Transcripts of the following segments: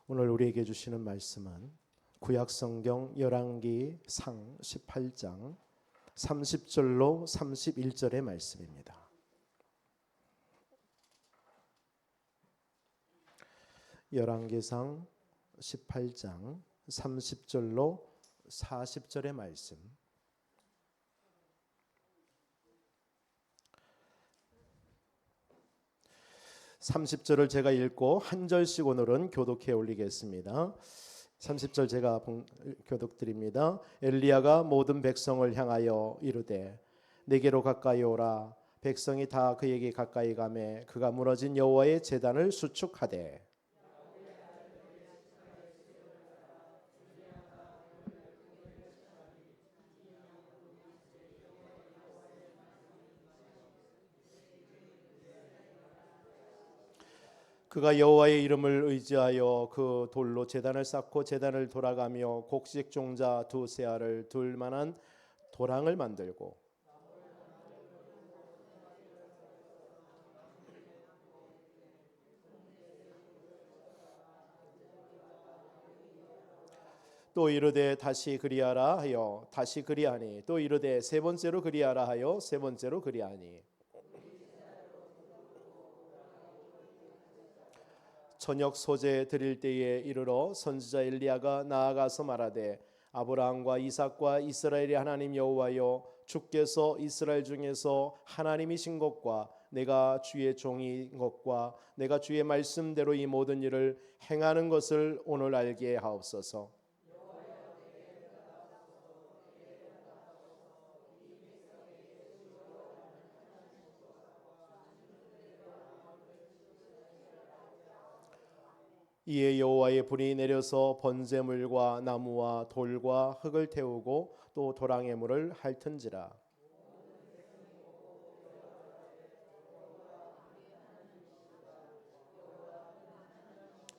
오늘 우리에게 주시는 말씀은 구약성경 열왕기상 18장 30절로 31절의 말씀입니다. 열왕기상 18장 30절로 40절의 말씀. (30절을) 제가 읽고 한 절씩 오늘은 교독해 올리겠습니다. 30절 제가 교독드립니다. 엘리야가 모든 백성을 향하여 이르되 내게로 가까이 오라. 백성이 다 그에게 가까이 가매 그가 무너진 여호와의 제단을 수축하되 그가 여호와의 이름을 의지하여 그 돌로 제단을 쌓고 제단을 돌아가며 곡식 종자 두세 알을 둘 만한 도랑을 만들고 또 이르되 다시 그리하라 하여 다시 그리하니 또 이르되 세 번째로 그리하라 하여 세 번째로 그리하니 저녁 소재 드릴 때에 이르러 선지자 엘리야가 나아가서 말하되 아브라함과 이삭과 이스라엘의 하나님 여호와여 주께서 이스라엘 중에서 하나님이신 것과 내가 주의 종인 것과 내가 주의 말씀대로 이 모든 일을 행하는 것을 오늘 알게 하옵소서. 이에 여호와의 불이 내려서 번제물과 나무와 돌과 흙을 태우고 또 도랑의 물을 핥은지라.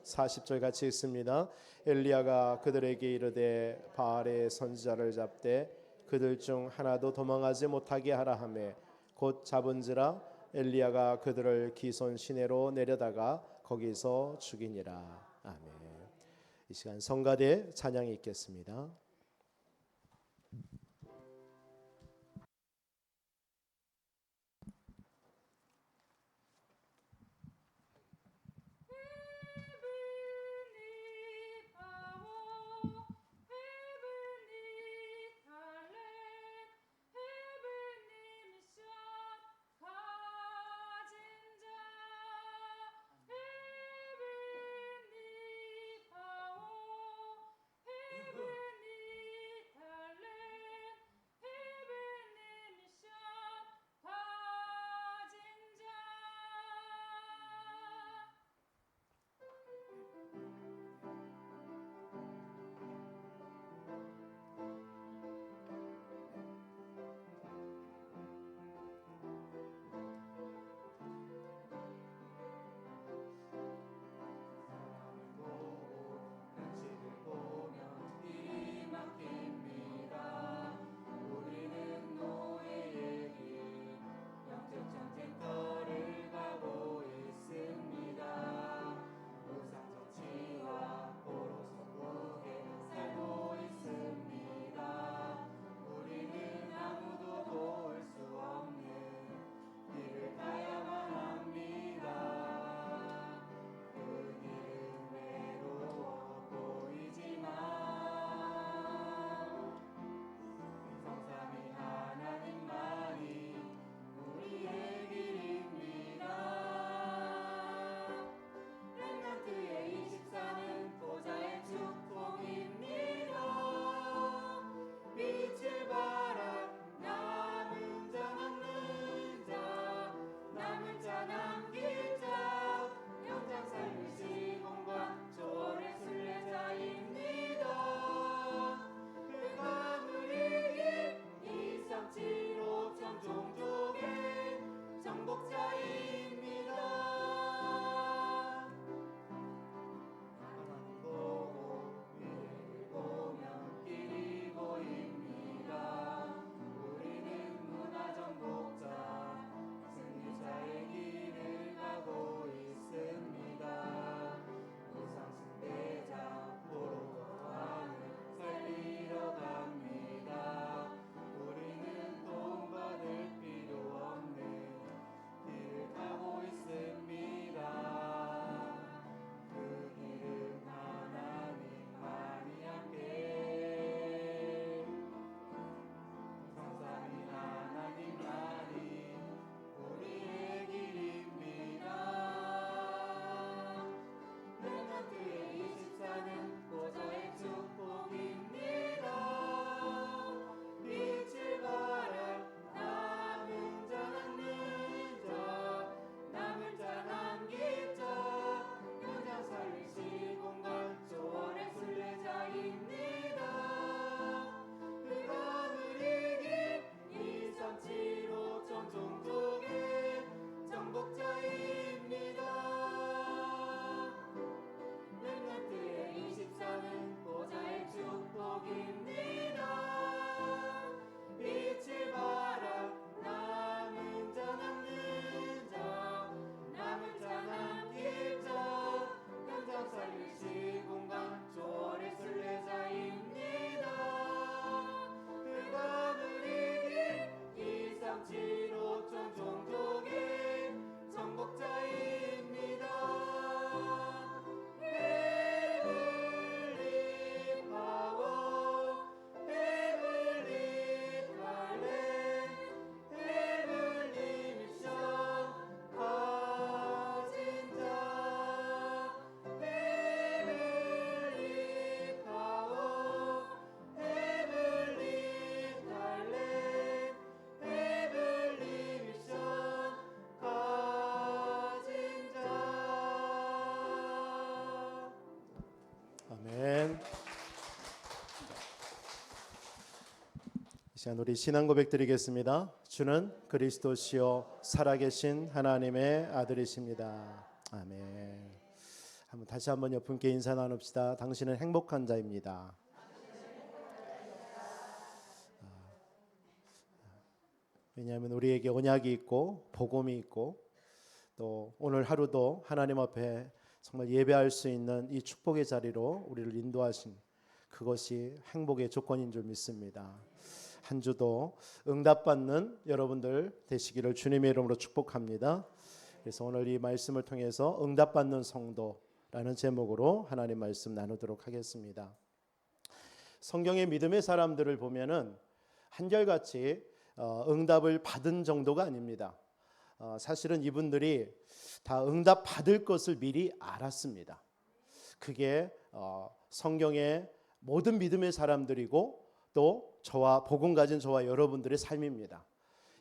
40절 같이 읽습니다. 엘리야가 그들에게 이르되 바알의 선지자를 잡되 그들 중 하나도 도망하지 못하게 하라 하매 곧 잡은지라. 엘리야가 그들을 기손 시내로 내려다가 거기서 죽이니라. 아멘. 이 시간 성가대 찬양이 있겠습니다. 시간 우리 신앙 고백 드리겠습니다. 주는 그리스도시요 살아계신 하나님의 아들이십니다. 아멘. 다시 한번 옆분께 인사 나눕시다. 당신은 행복한 자입니다. 왜냐하면 우리에게 언약이 있고 복음이 있고 또 오늘 하루도 하나님 앞에 정말 예배할 수 있는 이 축복의 자리로 우리를 인도하신 그것이 행복의 조건인 줄 믿습니다. 한 주도 응답받는 여러분들 되시기를 주님의 이름으로 축복합니다. 그래서 오늘 이 말씀을 통해서 응답받는 성도라는 제목으로 하나님 말씀 나누도록 하겠습니다. 성경의 믿음의 사람들을 보면은 한결같이 응답을 받은 정도가 아닙니다. 사실은 이분들이 다 응답 받을 것을 미리 알았습니다. 그게 성경의 모든 믿음의 사람들이고 또 저와 복음 가진 저와 여러분들의 삶입니다.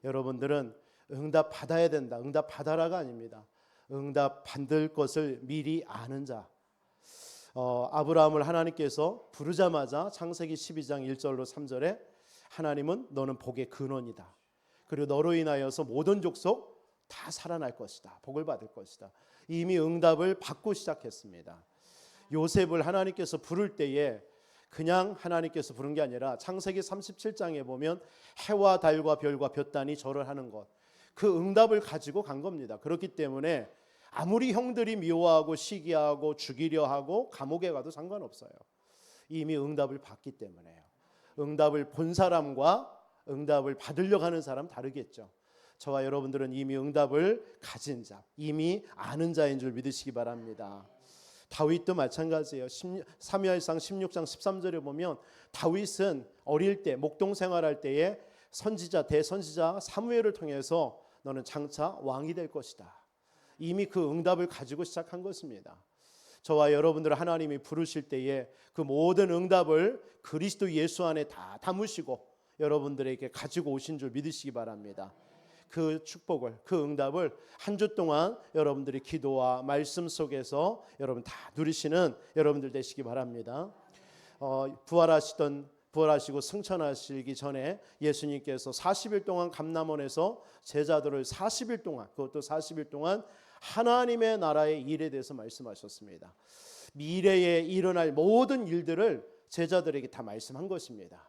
여러분들은 응답 받아야 된다. 응답 받아라가 아닙니다. 응답 받을 것을 미리 아는 자. 아브라함을 하나님께서 부르자마자 창세기 12장 1절로 3절에 하나님은 너는 복의 근원이다. 그리고 너로 인하여서 모든 족속 다 살아날 것이다. 복을 받을 것이다. 이미 응답을 받고 시작했습니다. 요셉을 하나님께서 부를 때에 그냥 하나님께서 부른 게 아니라 창세기 37장에 보면 해와 달과 별과 볕단이 절을 하는 것, 그 응답을 가지고 간 겁니다. 그렇기 때문에 아무리 형들이 미워하고 시기하고 죽이려 하고 감옥에 가도 상관없어요. 이미 응답을 받기 때문에요. 응답을 본 사람과 응답을 받으려고 하는 사람 다르겠죠. 저와 여러분들은 이미 응답을 가진 자, 이미 아는 자인 줄 믿으시기 바랍니다. 다윗도 마찬가지예요. 사무엘상 16장 13절에 보면 다윗은 어릴 때 목동 생활할 때에 선지자 대선지자 사무엘을 통해서 너는 장차 왕이 될 것이다. 이미 그 응답을 가지고 시작한 것입니다. 저와 여러분들을 하나님이 부르실 때에 그 모든 응답을 그리스도 예수 안에 다 담으시고 여러분들에게 가지고 오신 줄 믿으시기 바랍니다. 그 축복을, 그 응답을 한 주 동안 여러분들이 기도와 말씀 속에서 여러분 다 누리시는 여러분들 되시기 바랍니다. 부활하시고 승천하시기 전에 예수님께서 40일 동안 감람원에서 제자들을 40일 동안, 그것도 40일 동안 하나님의 나라의 일에 대해서 말씀하셨습니다. 미래에 일어날 모든 일들을 제자들에게 다 말씀한 것입니다.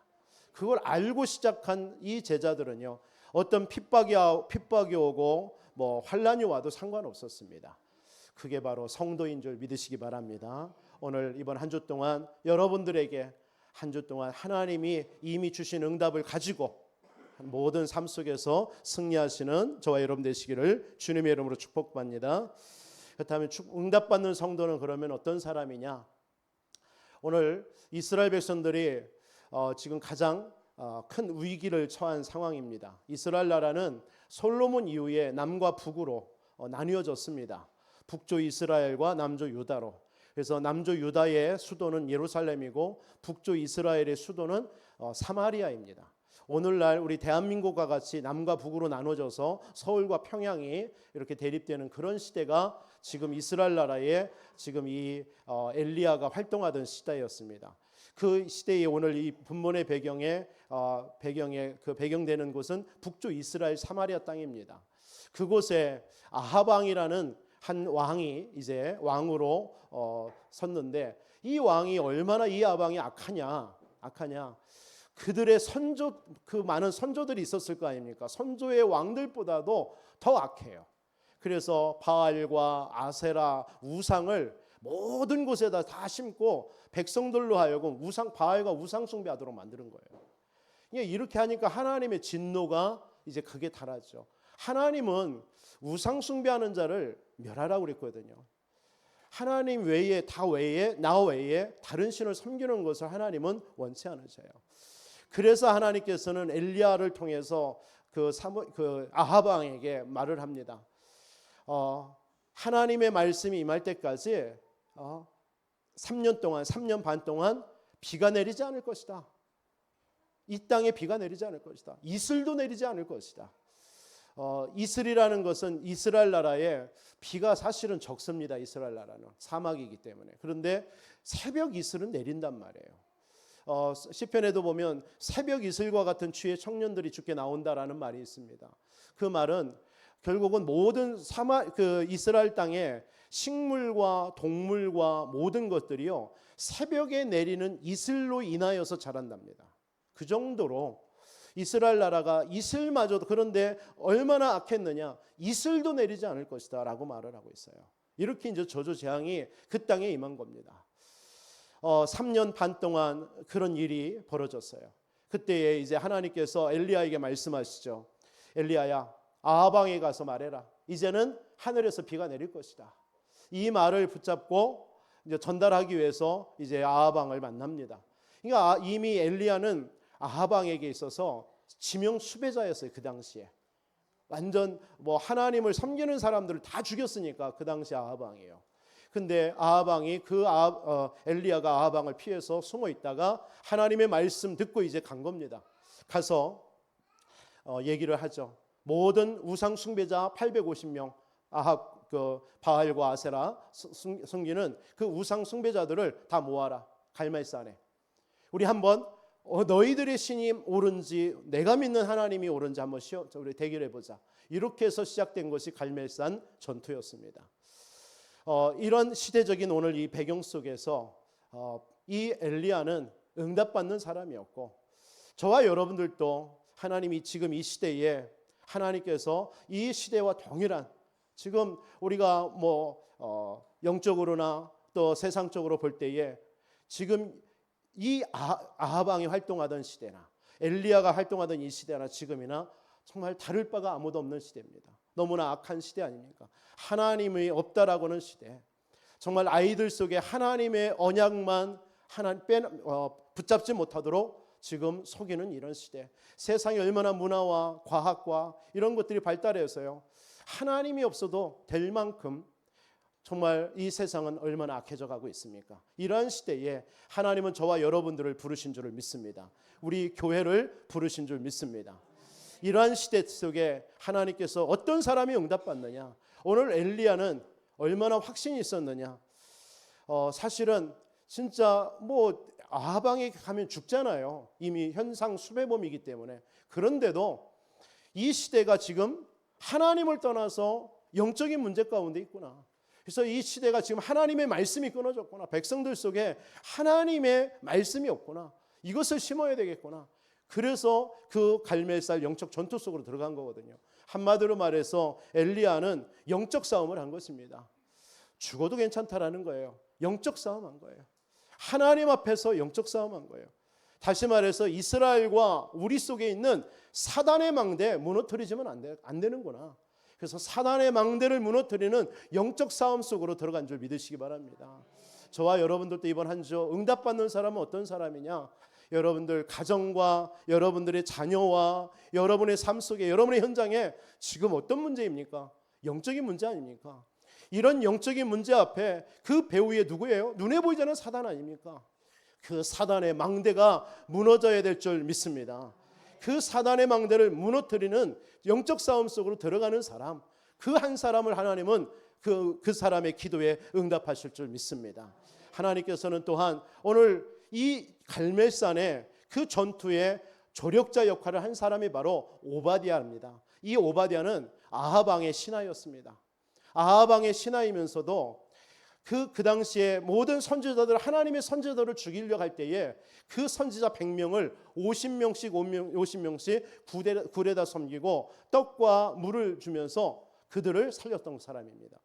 그걸 알고 시작한 이 제자들은요, 어떤 핍박이 오고 환란이 와도 상관없었습니다. 그게 바로 성도인 줄 믿으시기 바랍니다. 오늘 이번 한 주 동안 여러분들에게 한 주 동안 하나님이 이미 주신 응답을 가지고 모든 삶 속에서 승리하시는 저와 여러분 되시기를 주님의 이름으로 축복합니다. 그렇다면 응답받는 성도는 그러면 어떤 사람이냐? 오늘 이스라엘 백성들이 지금 가장 큰 위기를 처한 상황입니다. 이스라엘 나라는 솔로몬 이후에 남과 북으로 나뉘어졌습니다. 북조 이스라엘과 남조 유다로. 그래서 남조 유다의 수도는 예루살렘이고 북조 이스라엘의 수도는 사마리아입니다. 오늘날 우리 대한민국과 같이 남과 북으로 나눠져서 서울과 평양이 이렇게 대립되는 그런 시대가 지금 이스라엘 나라에 지금 이 엘리야가 활동하던 시대였습니다. 그 시대에 오늘 이 본문의 배경에 배경되는 곳은 북조 이스라엘 사마리아 땅입니다. 그곳에 아합 왕이라는 한 왕이 이제 왕으로 섰는데 이 왕이 얼마나 이 아합 왕이 악하냐. 그들의 그 많은 선조들이 있었을 거 아닙니까? 선조의 왕들보다도 더 악해요. 그래서 바알과 아세라 우상을 모든 곳에다 다 심고 백성들로 하여금 바알과 우상 숭배하도록 만드는 거예요. 이렇게 하니까 하나님의 진노가 이제 그게 달하죠. 하나님은 우상 숭배하는 자를 멸하라고 그랬거든요. 하나님 외에 나 외에 다른 신을 섬기는 것을 하나님은 원치 않으셔요. 그래서 하나님께서는 엘리야를 통해서 그 아합 왕에게 말을 합니다. 하나님의 말씀이 임할 때까지 3년 반 동안 비가 내리지 않을 것이다. 이 땅에 비가 내리지 않을 것이다. 이슬도 내리지 않을 것이다. 이슬이라는 것은 이스라엘 나라에 비가 사실은 적습니다. 이스라엘 나라는 사막이기 때문에. 그런데 새벽 이슬은 내린단 말이에요. 시편에도 보면 새벽 이슬과 같은 추위에 청년들이 죽게 나온다라는 말이 있습니다. 그 말은 결국은 모든 이스라엘 땅에 식물과 동물과 모든 것들이요 새벽에 내리는 이슬로 인하여서 자란답니다. 그 정도로 이스라엘 나라가 이슬마저도, 그런데 얼마나 악했느냐, 이슬도 내리지 않을 것이다 라고 말을 하고 있어요. 이렇게 이제 저주 재앙이 그 땅에 임한 겁니다. 3년 반 동안 그런 일이 벌어졌어요. 그때에 이제 하나님께서 엘리야에게 말씀하시죠. 엘리야야, 아하방에 가서 말해라. 이제는 하늘에서 비가 내릴 것이다. 이 말을 붙잡고 이제 전달하기 위해서 이제 아하방을 만납니다. 그러니까 이미 엘리야는 아하방에게 있어서 지명 수배자였어요. 그 당시에 완전 하나님을 섬기는 사람들을 다 죽였으니까 그 당시 아하방이에요. 근데 아하방이 엘리야가 아하방을 피해서 숨어 있다가 하나님의 말씀 듣고 이제 간 겁니다. 가서 얘기를 하죠. 모든 우상 숭배자 850명, 바알과 아세라 섬기는 그 우상 숭배자들을 다 모아라. 갈멜산에. 우리 한번 너희들의 신이 옳은지 내가 믿는 하나님이 옳은지 한번 우리 대결해 보자. 이렇게 해서 시작된 것이 갈멜산 전투였습니다. 이런 시대적인 오늘 이 배경 속에서 이 엘리야는 응답받는 사람이었고, 저와 여러분들도 하나님이 지금 이 시대에 하나님께서 이 시대와 동일한, 지금 우리가 영적으로나 또 세상적으로 볼 때에 지금 이 아하방이 활동하던 시대나 엘리야가 활동하던 이 시대나 지금이나 정말 다를 바가 아무도 없는 시대입니다. 너무나 악한 시대 아닙니까? 하나님이 없다라고는 시대, 정말 아이들 속에 하나님의 언약만 붙잡지 못하도록 지금 속이는 이런 시대, 세상이 얼마나 문화와 과학과 이런 것들이 발달해서요 하나님이 없어도 될 만큼 정말 이 세상은 얼마나 악해져 가고 있습니까? 이러한 시대에 하나님은 저와 여러분들을 부르신 줄을 믿습니다. 우리 교회를 부르신 줄 믿습니다. 이러한 시대 속에 하나님께서 어떤 사람이 응답받느냐, 오늘 엘리야는 얼마나 확신이 있었느냐. 사실은 진짜 아하방에 가면 죽잖아요. 이미 현상 수배범이기 때문에. 그런데도 이 시대가 지금 하나님을 떠나서 영적인 문제 가운데 있구나. 그래서 이 시대가 지금 하나님의 말씀이 끊어졌구나. 백성들 속에 하나님의 말씀이 없구나. 이것을 심어야 되겠구나. 그래서 그 갈멜산 영적 전투 속으로 들어간 거거든요. 한마디로 말해서 엘리야는 영적 싸움을 한 것입니다. 죽어도 괜찮다라는 거예요. 영적 싸움한 거예요. 하나님 앞에서 영적 싸움한 거예요. 다시 말해서 이스라엘과 우리 속에 있는 사단의 망대 무너뜨리지면 안 되는구나. 그래서 사단의 망대를 무너뜨리는 영적 싸움 속으로 들어간 줄 믿으시기 바랍니다. 저와 여러분들도 이번 한 주 응답받는 사람은 어떤 사람이냐? 여러분들 가정과 여러분들의 자녀와 여러분의 삶 속에, 여러분의 현장에 지금 어떤 문제입니까? 영적인 문제 아닙니까? 이런 영적인 문제 앞에 그 배후에 누구예요? 눈에 보이지 않는 사단 아닙니까? 그 사단의 망대가 무너져야 될 줄 믿습니다. 그 사단의 망대를 무너뜨리는 영적 싸움 속으로 들어가는 사람, 그 한 사람을 하나님은 그 사람의 기도에 응답하실 줄 믿습니다. 하나님께서는 또한 오늘 이 갈멜산의 그 전투의 조력자 역할을 한 사람이 바로 오바댜입니다. 이 오바댜는 아하방의 신하였습니다. 아하방의 신하이면서도 그 당시에 모든 선지자들, 하나님의 선지자들을 죽이려고 할 때에 그 선지자 100명을 50명씩 굴에다 섬기고 떡과 물을 주면서 그들을 살렸던 사람입니다.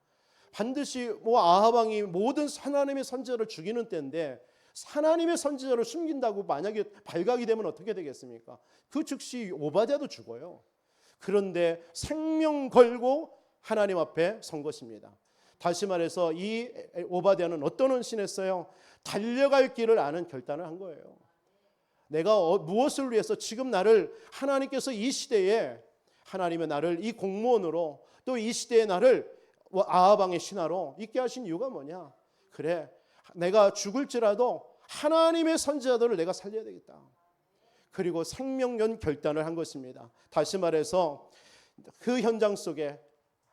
반드시 아하방이 모든 하나님의 선지자를 죽이는 때인데 하나님의 선지자를 숨긴다고 만약에 발각이 되면 어떻게 되겠습니까? 그 즉시 오바댜도 죽어요. 그런데 생명 걸고 하나님 앞에 선 것입니다. 다시 말해서 이 오바댜는 어떤 헌신했어요? 달려갈 길을 아는 결단을 한 거예요. 내가 무엇을 위해서 지금 나를 하나님께서 이 시대에 하나님의 나를 이 공무원으로 또 이 시대의 나를 아하방의 신하로 있게 하신 이유가 뭐냐? 그래, 내가 죽을지라도 하나님의 선지자들을 내가 살려야 되겠다. 그리고 생명연 결단을 한 것입니다. 다시 말해서 그 현장 속에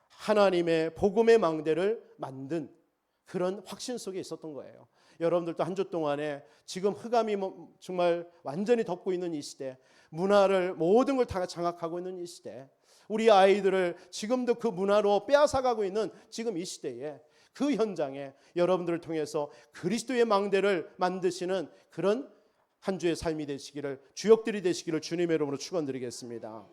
하나님의 복음의 망대를 만든 그런 확신 속에 있었던 거예요. 여러분들도 한 주 동안에 지금 흑암이 정말 완전히 덮고 있는 이 시대, 문화를 모든 걸 다 장악하고 있는 이 시대, 우리 아이들을 지금도 그 문화로 빼앗아가고 있는 지금 이 시대에, 그 현장에 여러분들을 통해서 그리스도의 망대를 만드시는 그런 한 주의 삶이 되시기를, 주역들이 되시기를 주님의 이름으로 축원드리겠습니다.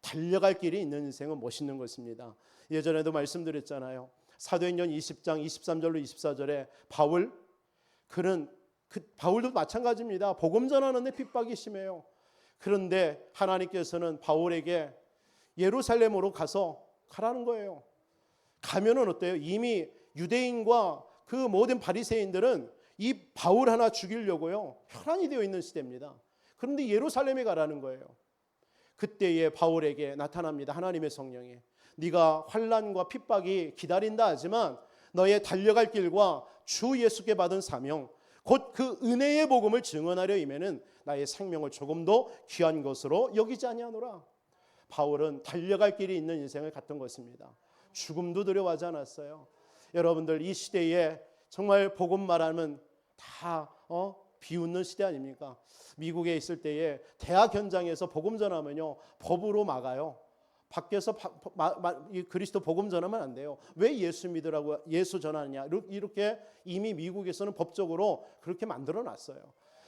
달려갈 길이 있는 인생은 멋있는 것입니다. 예전에도 말씀드렸잖아요. 사도행전 20장 23절로 24절에 바울도 마찬가지입니다. 복음 전하는데 핍박이 심해요. 그런데 하나님께서는 바울에게 예루살렘으로 가라는 거예요. 가면은 어때요? 이미 유대인과 그 모든 바리새인들은 이 바울 하나 죽이려고요 혈안이 되어 있는 시대입니다. 그런데 예루살렘에 가라는 거예요. 그때에 바울에게 나타납니다. 하나님의 성령이. 네가 환난과 핍박이 기다린다 하지만 너의 달려갈 길과 주 예수께 받은 사명, 곧 그 은혜의 복음을 증언하려 임에는 나의 생명을 조금도 귀한 것으로 여기지 아니하노라. 바울은 달려갈 길이 있는 인생을 갔던 것입니다. 죽음도 두려워하지 않았어요. 여러분들, 이 시대에 정말 복음 말하면 다 비웃는 시대 아닙니까? 미국에 있을 때에 대학 현장에서 복음 전하면요 법으로 막아요. 밖에서 그리스도 복음 전하면 안 돼요. 왜 예수 믿으라고, 예수 전하느냐, 이렇게 이미 미국에서는 법적으로 그렇게 만들어 놨어요.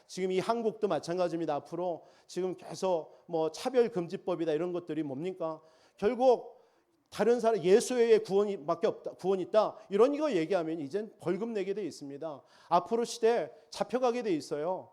지금 이 한국도 마찬가지입니다. 앞으로 지금 계속 차별금지법이다 이런 것들이 뭡니까? 결국 다른 사람, 예수 외에 구원밖에 없다, 구원 있다, 이런 거 얘기하면 이젠 벌금 내게 돼 있습니다. 앞으로 시대 잡혀가게 돼 있어요.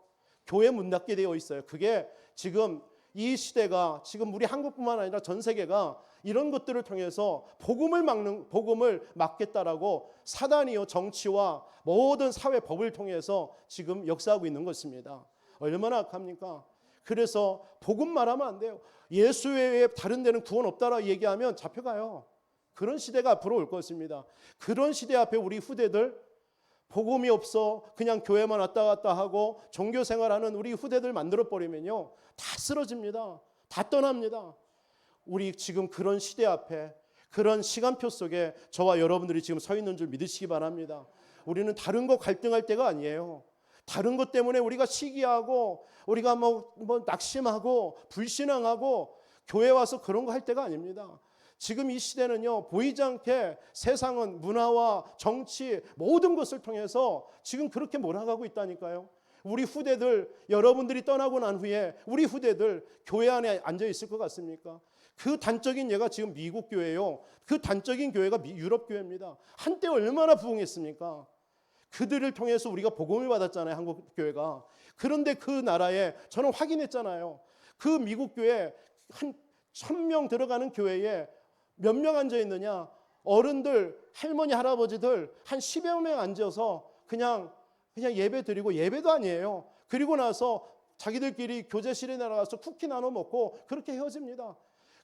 교회 문 닫게 되어 있어요. 그게 지금 이 시대가, 지금 우리 한국뿐만 아니라 전 세계가 이런 것들을 통해서 복음을 막겠다라고 사단이요 정치와 모든 사회 법을 통해서 지금 역사하고 있는 것입니다. 얼마나 악합니까? 그래서 복음 말하면 안 돼요. 예수 외에 다른 데는 구원 없다라고 얘기하면 잡혀가요. 그런 시대가 앞으로 올 것입니다. 그런 시대 앞에 우리 후대들, 복음이 없어 그냥 교회만 왔다 갔다 하고 종교 생활하는 우리 후대들 만들어버리면요 다 쓰러집니다. 다 떠납니다. 우리 지금 그런 시대 앞에, 그런 시간표 속에 저와 여러분들이 지금 서 있는 줄 믿으시기 바랍니다. 우리는 다른 거 갈등할 때가 아니에요. 다른 것 때문에 우리가 시기하고 우리가 낙심하고 불신앙하고 교회 와서 그런 거 할 때가 아닙니다. 지금 이 시대는요 보이지 않게 세상은 문화와 정치 모든 것을 통해서 지금 그렇게 몰아가고 있다니까요. 우리 후대들, 여러분들이 떠나고 난 후에 우리 후대들 교회 안에 앉아 있을 것 같습니까? 그 단적인 예가 지금 미국 교회요. 그 단적인 교회가 유럽 교회입니다. 한때 얼마나 부흥했습니까? 그들을 통해서 우리가 복음을 받았잖아요, 한국 교회가. 그런데 그 나라에 저는 확인했잖아요. 그 미국 교회 한 1000명 들어가는 교회에 몇 명 앉아 있느냐? 어른들, 할머니, 할아버지들 한 10여 명 앉아서 그냥 예배 드리고, 예배도 아니에요. 그리고 나서 자기들끼리 교제실에 나가서 쿠키 나눠 먹고 그렇게 헤어집니다.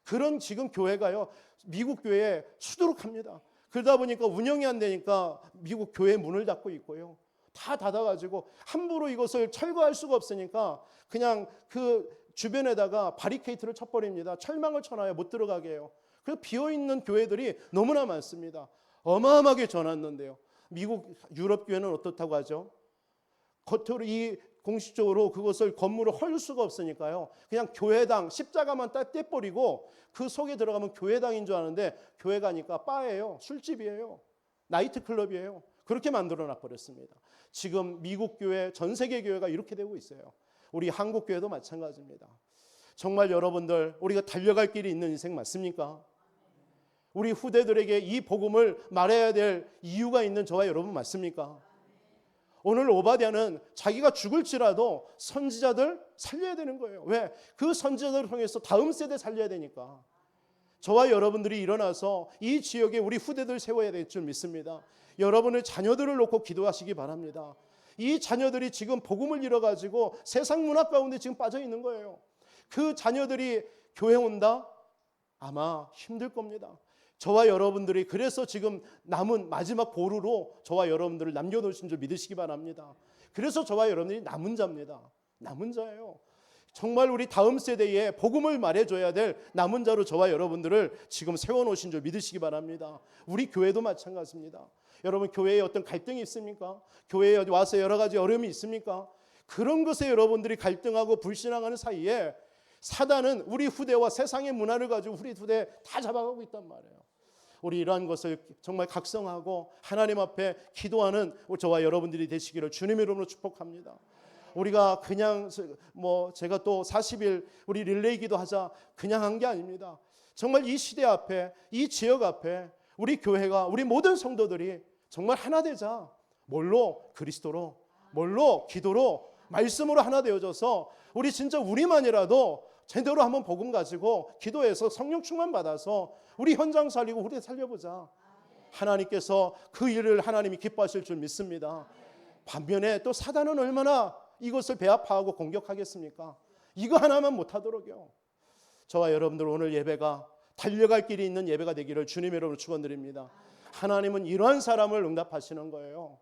그런 지금 교회가요 미국 교회에 수두룩합니다. 그러다 보니까 운영이 안 되니까 미국 교회 문을 닫고 있고요. 다 닫아가지고 함부로 이것을 철거할 수가 없으니까 그냥 그 주변에다가 바리케이트를 쳐버립니다. 철망을 쳐놔요. 못 들어가게 해요. 그래서 비어있는 교회들이 너무나 많습니다. 어마어마하게 전환는데요. 미국 유럽 교회는 어떻다고 하죠? 겉으로 공식적으로 그것을 건물을 헐 수가 없으니까요. 그냥 교회당 십자가만 딱 떼버리고 그 속에 들어가면 교회당인 줄 아는데 교회 가니까 바예요. 술집이에요. 나이트클럽이에요. 그렇게 만들어 버렸습니다. 지금 미국 교회, 전 세계 교회가 이렇게 되고 있어요. 우리 한국 교회도 마찬가지입니다. 정말 여러분들, 우리가 달려갈 길이 있는 인생 맞습니까? 우리 후대들에게 이 복음을 말해야 될 이유가 있는 저와 여러분 맞습니까? 오늘 오바댜는 자기가 죽을지라도 선지자들 살려야 되는 거예요. 왜? 그 선지자들을 통해서 다음 세대 살려야 되니까. 저와 여러분들이 일어나서 이 지역에 우리 후대들 세워야 될 줄 믿습니다. 여러분의 자녀들을 놓고 기도하시기 바랍니다. 이 자녀들이 지금 복음을 잃어가지고 세상 문화 가운데 지금 빠져 있는 거예요. 그 자녀들이 교회 온다? 아마 힘들 겁니다. 저와 여러분들이 그래서 지금 남은 마지막 보루로 저와 여러분들을 남겨놓으신 줄 믿으시기 바랍니다. 그래서 저와 여러분들이 남은 자입니다. 남은 자예요. 정말 우리 다음 세대에 복음을 말해줘야 될 남은 자로 저와 여러분들을 지금 세워놓으신 줄 믿으시기 바랍니다. 우리 교회도 마찬가지입니다. 여러분, 교회에 어떤 갈등이 있습니까? 교회에 와서 여러 가지 어려움이 있습니까? 그런 것에 여러분들이 갈등하고 불신앙하는 사이에 사단은 우리 후대와 세상의 문화를 가지고 우리 후대 다 잡아가고 있단 말이에요. 우리 이러한 것을 정말 각성하고 하나님 앞에 기도하는 저와 여러분들이 되시기를 주님의 이름으로 축복합니다. 우리가 그냥 제가 또 40일 우리 릴레이 기도하자 그냥 한 게 아닙니다. 정말 이 시대 앞에, 이 지역 앞에 우리 교회가, 우리 모든 성도들이 정말 하나 되자. 뭘로? 그리스도로, 뭘로? 기도로, 말씀으로 하나 되어져서 우리 진짜 우리만이라도 제대로 한번 복음 가지고 기도해서 성령 충만 받아서 우리 현장 살리고 우리 살려보자. 하나님께서 그 일을 하나님이 기뻐하실 줄 믿습니다. 반면에 또 사단은 얼마나 이것을 배합하고 공격하겠습니까? 이거 하나만 못하도록요. 저와 여러분들 오늘 예배가 달려갈 길이 있는 예배가 되기를 주님의 이름으로 축원드립니다. 하나님은 이러한 사람을 응답하시는 거예요.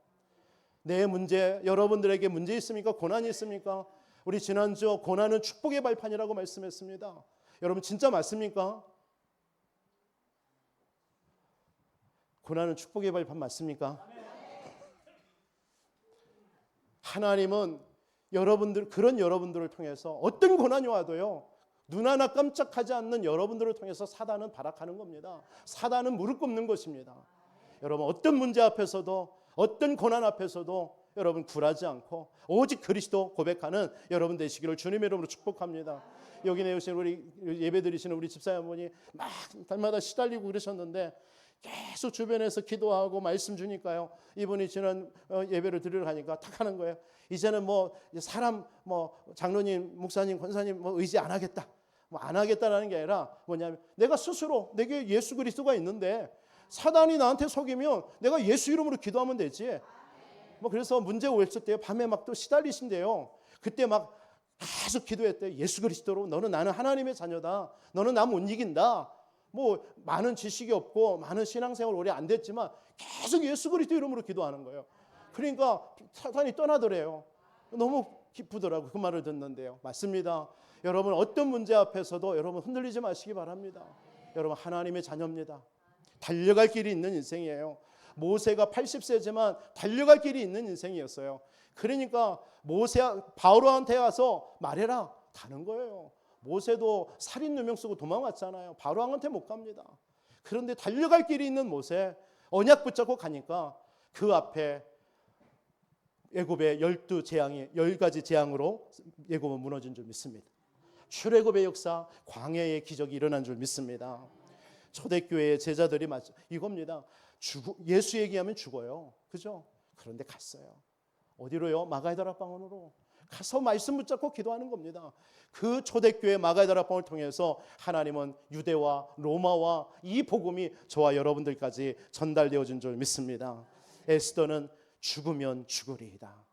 내 문제, 여러분들에게 문제 있습니까? 고난이 있습니까? 우리 지난주 고난은 축복의 발판이라고 말씀했습니다. 여러분 진짜 맞습니까? 고난은 축복의 발판 맞습니까? 하나님은 그런 여러분들을 통해서 어떤 고난이 와도요, 눈 하나 깜짝하지 않는 여러분들을 통해서 사단은 발악하는 겁니다. 사단은 무릎 꿇는 것입니다. 여러분 어떤 문제 앞에서도, 어떤 고난 앞에서도 여러분 굴하지 않고 오직 그리스도 고백하는 여러분 되시기를 주님의 이름으로 축복합니다. 여기 내오신 우리 예배 드리시는 우리 집사님이 막 달마다 시달리고 그러셨는데 계속 주변에서 기도하고 말씀 주니까요, 이분이 지난 예배를 드리러 가니까 탁 하는 거예요. 이제는 사람 장로님, 목사님, 권사님 의지 안 하겠다. 안 하겠다라는 게 아니라 뭐냐면 내가 스스로, 내게 예수 그리스도가 있는데 사단이 나한테 속이면 내가 예수 이름으로 기도하면 되지. 그래서 문제 올렸을 때 밤에 막 또 시달리신대요. 그때 막 계속 기도했대. 예수 그리스도로 나는 하나님의 자녀다. 너는 나 못 이긴다. 많은 지식이 없고 많은 신앙생활 오래 안 됐지만 계속 예수 그리스도 이름으로 기도하는 거예요. 그러니까 사탄이 떠나더래요. 너무 기쁘더라고요. 그 말을 듣는데요. 맞습니다. 여러분 어떤 문제 앞에서도 여러분 흔들리지 마시기 바랍니다. 여러분 하나님의 자녀입니다. 달려갈 길이 있는 인생이에요. 모세가 80세지만 달려갈 길이 있는 인생이었어요. 그러니까 바로한테 가서 말해라. 가는 거예요. 모세도 살인 누명 쓰고 도망왔잖아요. 바로왕한테 못 갑니다. 그런데 달려갈 길이 있는 모세, 언약 붙잡고 가니까 그 앞에 애굽의 10가지 재앙으로 애굽은 무너진 줄 믿습니다. 출애굽의 역사, 광야의 기적이 일어난 줄 믿습니다. 초대교회의 제자들이 이겁니다. 예수 얘기하면 죽어요. 그죠? 그런데 갔어요. 어디로요? 마가다락방으로 가서 말씀 붙잡고 기도하는 겁니다. 그 초대교회 마가다락방을 통해서 하나님은 유대와 로마와 이 복음이 저와 여러분들까지 전달되어진 줄 믿습니다. 에스더는 죽으면 죽으리이다.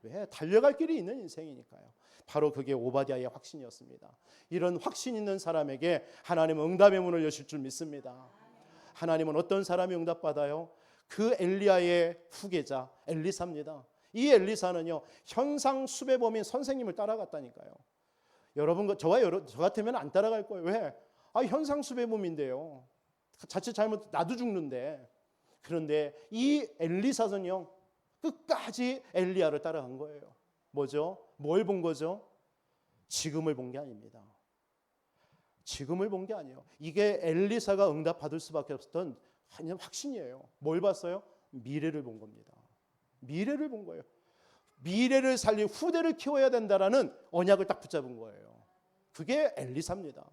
왜? 달려갈 길이 있는 인생이니까요. 바로 그게 오바댜의 확신이었습니다. 이런 확신 있는 사람에게 하나님은 응답의 문을 여실 줄 믿습니다. 하나님은 어떤 사람이 응답받아요? 그 엘리야의 후계자 엘리사입니다. 이 엘리사는요, 현상 수배범인 선생님을 따라갔다니까요. 여러분, 저 같으면 안 따라갈 거예요. 왜? 현상 수배범인데요. 자칫 잘못 나도 죽는데. 그런데 이 엘리사는요, 끝까지 엘리야를 따라간 거예요. 뭐죠? 뭘 본 거죠? 지금을 본 게 아닙니다. 지금을 본 게 아니에요. 이게 엘리사가 응답받을 수밖에 없었던 확신이에요. 뭘 봤어요? 미래를 본 겁니다. 미래를 본 거예요. 미래를 살릴 후대를 키워야 된다라는 언약을 딱 붙잡은 거예요. 그게 엘리사입니다.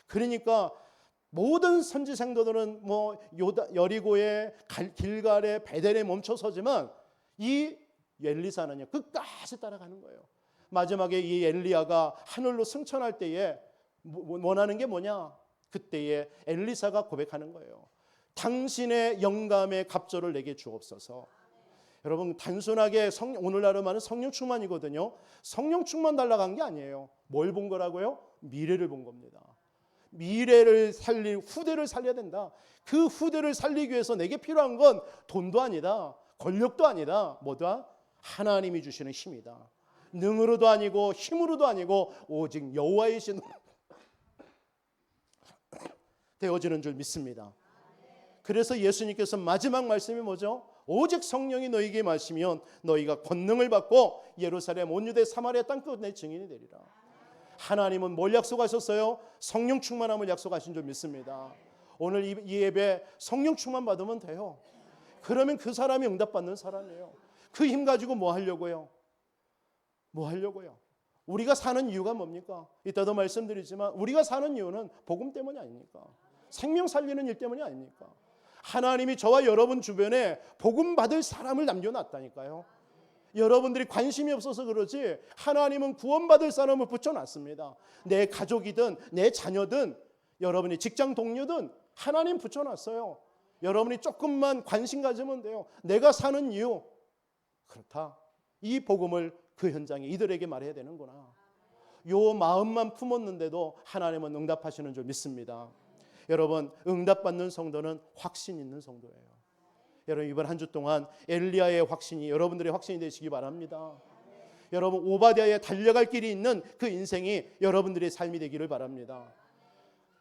그러니까 모든 선지 생도들은 여리고에 길갈에 베델에 멈춰서지만 이 엘리사는요 끝까지 따라가는 거예요. 마지막에 이 엘리야가 하늘로 승천할 때에 원하는 게 뭐냐? 그때에 엘리사가 고백하는 거예요. 당신의 영감의 갑절을 내게 주옵소서. 여러분 단순하게 오늘날로 말하는 성령 충만이거든요. 성령 충만 달라간 게 아니에요. 뭘 본 거라고요? 미래를 본 겁니다. 미래를 살릴 후대를 살려야 된다. 그 후대를 살리기 위해서 내게 필요한 건 돈도 아니다. 권력도 아니다. 뭐다? 하나님이 주시는 힘이다. 능으로도 아니고 힘으로도 아니고 오직 여호와의 신으로 되어지는 줄 믿습니다. 그래서 예수님께서 마지막 말씀이 뭐죠? 오직 성령이 너희에게 마시면 너희가 권능을 받고 예루살렘 온 유대 사마리아 땅끝 내 증인이 되리라. 하나님은 뭘 약속하셨어요? 성령 충만함을 약속하신 줄 믿습니다. 오늘 이 예배 성령 충만 받으면 돼요. 그러면 그 사람이 응답받는 사람이에요. 그 힘 가지고 뭐 하려고요? 뭐 하려고요? 우리가 사는 이유가 뭡니까? 이따도 말씀드리지만 우리가 사는 이유는 복음 때문이 아닙니까? 생명 살리는 일 때문이 아닙니까? 하나님이 저와 여러분 주변에 복음 받을 사람을 남겨놨다니까요. 여러분들이 관심이 없어서 그러지 하나님은 구원받을 사람을 붙여놨습니다. 내 가족이든 내 자녀든 여러분이 직장 동료든 하나님 붙여놨어요. 여러분이 조금만 관심 가지면 돼요. 내가 사는 이유 그렇다. 이 복음을 그 현장에 이들에게 말해야 되는구나. 요 마음만 품었는데도 하나님은 응답하시는 줄 믿습니다. 여러분 응답받는 성도는 확신 있는 성도예요. 여러분 이번 한 주 동안 엘리야의 확신이 여러분들의 확신이 되시기 바랍니다. 여러분 오바댜의 달려갈 길이 있는 그 인생이 여러분들의 삶이 되기를 바랍니다.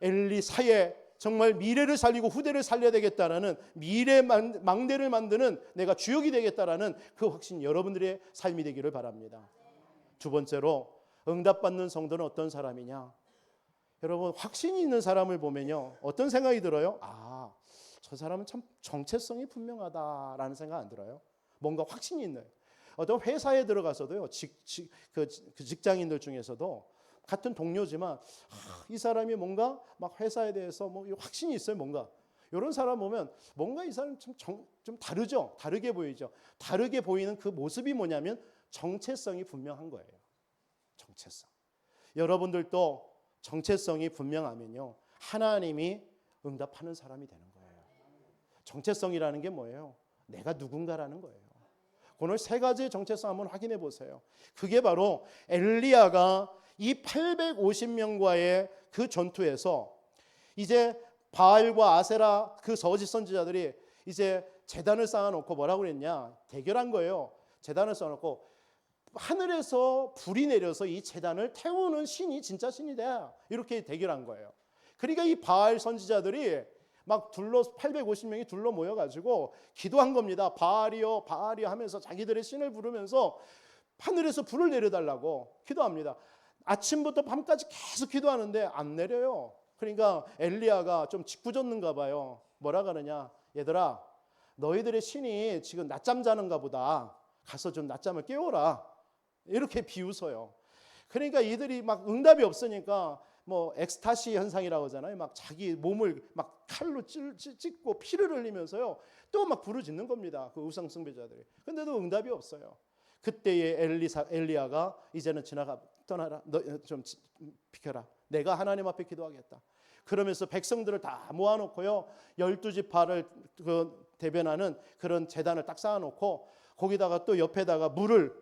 엘리사의 정말 미래를 살리고 후대를 살려야 되겠다라는 미래 망대를 만드는 내가 주역이 되겠다라는 그 확신이 여러분들의 삶이 되기를 바랍니다. 두 번째로 응답받는 성도는 어떤 사람이냐? 여러분 확신이 있는 사람을 보면요 어떤 생각이 들어요? 아, 저 사람은 참 정체성이 분명하다라는 생각 안 들어요? 뭔가 확신이 있는 어떤 회사에 들어가서도요 그 직장인들 중에서도 같은 동료지만 이 사람이 뭔가 막 회사에 대해서 뭐 확신이 있어요. 뭔가 이런 사람 보면 뭔가 이 사람 좀 다르죠. 다르게 보이죠. 다르게 보이는 그 모습이 뭐냐면 정체성이 분명한 거예요. 정체성. 여러분들도 정체성이 분명하면요 하나님이 응답하는 사람이 되는 거예요. 정체성이라는 게 뭐예요? 내가 누군가라는 거예요. 오늘 세 가지의 정체성 한번 확인해 보세요. 그게 바로 엘리야가 이 850명과의 그 전투에서 이제 바알과 아세라 그 거짓 선지자들이 이제 제단을 쌓아놓고 뭐라고 그랬냐? 대결한 거예요. 제단을 쌓아놓고 하늘에서 불이 내려서 이 제단을 태우는 신이 진짜 신이 돼. 이렇게 대결한 거예요. 그러니까 이 바알 선지자들이 막 850명이 둘러 모여가지고 기도한 겁니다. 바알이요 바알이요 하면서 자기들의 신을 부르면서 하늘에서 불을 내려달라고 기도합니다. 아침부터 밤까지 계속 기도하는데 안 내려요. 그러니까 엘리야가 좀 짓궂었는가 봐요. 뭐라 그러냐? 얘들아 너희들의 신이 지금 낮잠 자는가 보다. 가서 좀 낮잠을 깨워라. 이렇게 비웃어요. 그러니까 이들이 막 응답이 없으니까 뭐 엑스타시 현상이라고 하잖아요. 막 자기 몸을 막 칼로 찢고 피를 흘리면서요. 또 막 부르짖는 겁니다. 그 우상 숭배자들이. 근데도 응답이 없어요. 그때의 엘리야가 이제는 떠나라. 너 좀 비켜라. 내가 하나님 앞에 기도하겠다. 그러면서 백성들을 다 모아놓고요. 12지파를 대변하는 그런 제단을 딱 쌓아놓고 거기다가 또 옆에다가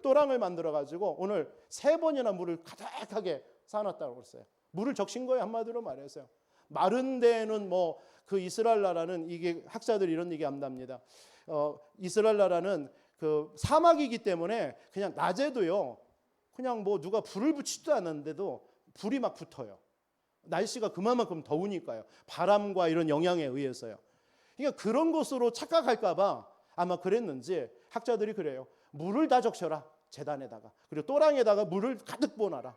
또랑을 만들어가지고 오늘 3번이나 물을 가득하게 쌓아놨다고 그랬어요. 물을 적신 거예요. 한마디로 말해서요. 마른 데는 뭐 그 이스라엘 나라는 이게 학자들이 이런 얘기 한답니다. 이스라엘 나라는 그 사막이기 때문에 그냥 낮에도요. 그냥 뭐 누가 불을 붙이지도 않았는데도 불이 막 붙어요. 날씨가 그만큼 더우니까요. 바람과 이런 영향에 의해서요. 그러니까 그런 것으로 착각할까 봐 아마 그랬는지 학자들이 그래요. 물을 다 적셔라. 제단에다가. 그리고 또랑에다가 물을 가득 부어놔라.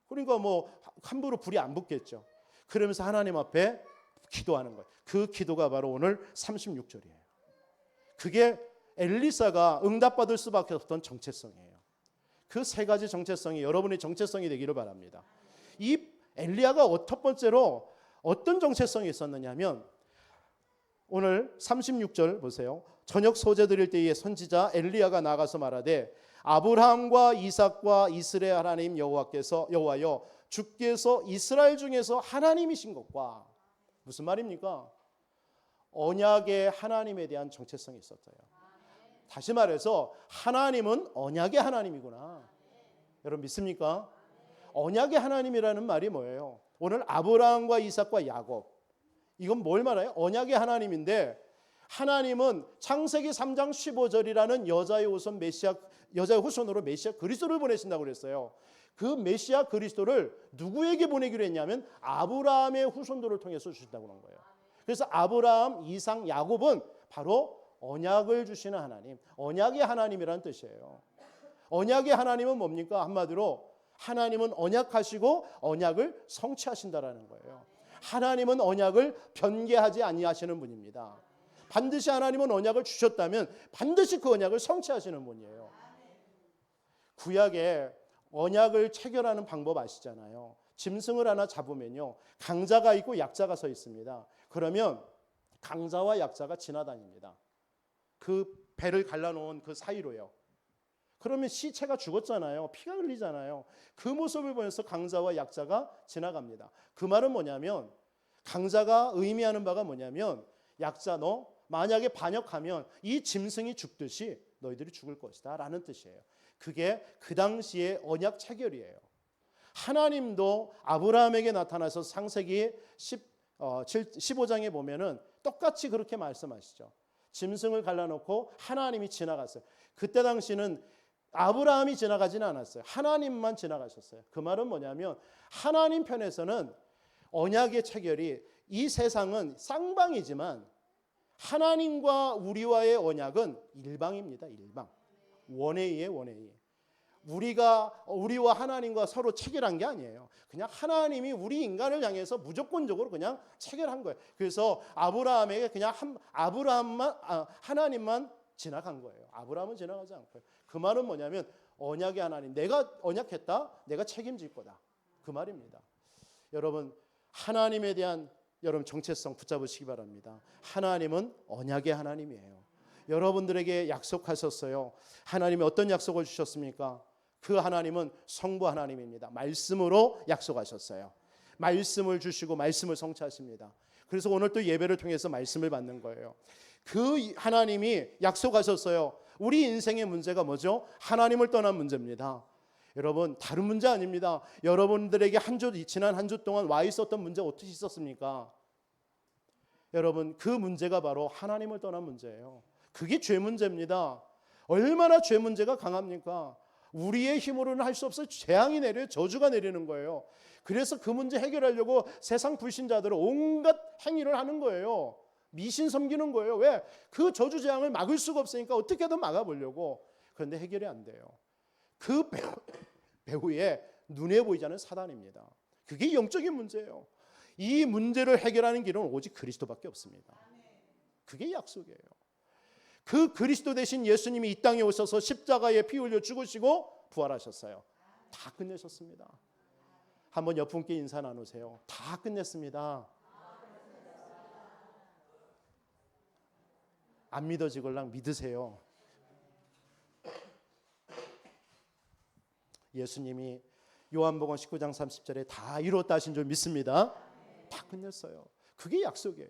그러니까 뭐 함부로 불이 안 붙겠죠. 그러면서 하나님 앞에 기도하는 거예요. 그 기도가 바로 오늘 36절이에요. 그게 엘리사가 응답받을 수밖에 없던 정체성이에요. 그 세 가지 정체성이 여러분의 정체성이 되기를 바랍니다. 이 엘리야가 첫 번째로 어떤 정체성이 있었느냐면 오늘 36절 보세요. 저녁 소재 드릴 때에 선지자 엘리야가 나가서 말하되 아브라함과 이삭과 이스라엘 하나님 여호와여 주께서 이스라엘 중에서 하나님이신 것과 무슨 말입니까? 언약의 하나님에 대한 정체성이 있었어요. 다시 말해서 하나님은 언약의 하나님이구나. 여러분 믿습니까? 언약의 하나님이라는 말이 뭐예요? 오늘 아브라함과 이삭과 야곱 이건 뭘 말해요? 언약의 하나님인데 하나님은 창세기 3장 15절이라는 여자의 후손으로 메시아 그리스도를 보내신다고 그랬어요. 그 메시아 그리스도를 누구에게 보내기로 했냐면 아브라함의 후손들을 통해서 주신다고 그런 거예요. 그래서 아브라함, 이삭, 야곱은 바로 언약을 주시는 하나님, 언약의 하나님이라는 뜻이에요. 언약의 하나님은 뭡니까? 한마디로 하나님은 언약하시고 언약을 성취하신다라는 거예요. 하나님은 언약을 변개하지 아니하시는 분입니다. 반드시 하나님은 언약을 주셨다면 반드시 그 언약을 성취하시는 분이에요. 구약에 언약을 체결하는 방법 아시잖아요. 짐승을 하나 잡으면요, 강자가 있고 약자가 서 있습니다. 그러면 강자와 약자가 지나다닙니다. 그 배를 갈라놓은 그 사이로요. 그러면 시체가 죽었잖아요. 피가 흘리잖아요. 그 모습을 보면서 강자와 약자가 지나갑니다. 그 말은 뭐냐면, 강자가 의미하는 바가 뭐냐면, 약자 너 만약에 반역하면 이 짐승이 죽듯이 너희들이 죽을 것이다 라는 뜻이에요. 그게 그 당시의 언약 체결이에요. 하나님도 아브라함에게 나타나서 창세기 15장에 보면은 똑같이 그렇게 말씀하시죠. 짐승을 갈라놓고 하나님이 지나갔어요. 그때 당시는 아브라함이 지나가지는 않았어요. 하나님만 지나가셨어요. 그 말은 뭐냐면 하나님 편에서는 언약의 체결이, 이 세상은 쌍방이지만 하나님과 우리와의 언약은 일방입니다. 일방. 원웨이에 원웨이. 우리와 하나님과 서로 체결한 게 아니에요. 그냥 하나님이 우리 인간을 향해서 무조건적으로 그냥 체결한 거예요. 그래서 아브라함에게 그냥 하나님만 지나간 거예요. 아브라함은 지나가지 않고요. 그 말은 뭐냐면 언약의 하나님, 내가 언약했다, 내가 책임질 거다, 그 말입니다. 여러분, 하나님에 대한 여러분 정체성 붙잡으시기 바랍니다. 하나님은 언약의 하나님이에요. 여러분들에게 약속하셨어요. 하나님이 어떤 약속을 주셨습니까? 그 하나님은 성부 하나님입니다. 말씀으로 약속하셨어요. 말씀을 주시고 말씀을 성취하십니다. 그래서 오늘 또 예배를 통해서 말씀을 받는 거예요. 그 하나님이 약속하셨어요. 우리 인생의 문제가 뭐죠? 하나님을 떠난 문제입니다. 여러분, 다른 문제 아닙니다. 여러분들에게 지난 한 주 동안 와 있었던 문제 어떻게 있었습니까? 여러분, 그 문제가 바로 하나님을 떠난 문제예요. 그게 죄 문제입니다. 얼마나 죄 문제가 강합니까? 우리의 힘으로는 할 수 없어요. 재앙이 내려요. 저주가 내리는 거예요. 그래서 그 문제 해결하려고 세상 불신자들은 온갖 행위를 하는 거예요. 미신 섬기는 거예요. 왜? 그 저주 재앙을 막을 수가 없으니까 어떻게든 막아보려고. 그런데 해결이 안 돼요. 그 배후에 눈에 보이지 않는 사단입니다. 그게 영적인 문제예요. 이 문제를 해결하는 길은 오직 그리스도밖에 없습니다. 그게 약속이에요. 그 그리스도 대신 예수님이 이 땅에 오셔서 십자가에 피 흘려 죽으시고 부활하셨어요. 다 끝내셨습니다. 한번 옆분께 인사 나누세요. 다 끝냈습니다. 안 믿어지걸랑 믿으세요. 예수님이 요한복음 19장 30절에 다 이뤘다 하신 줄 믿습니다. 다 끝냈어요. 그게 약속이에요.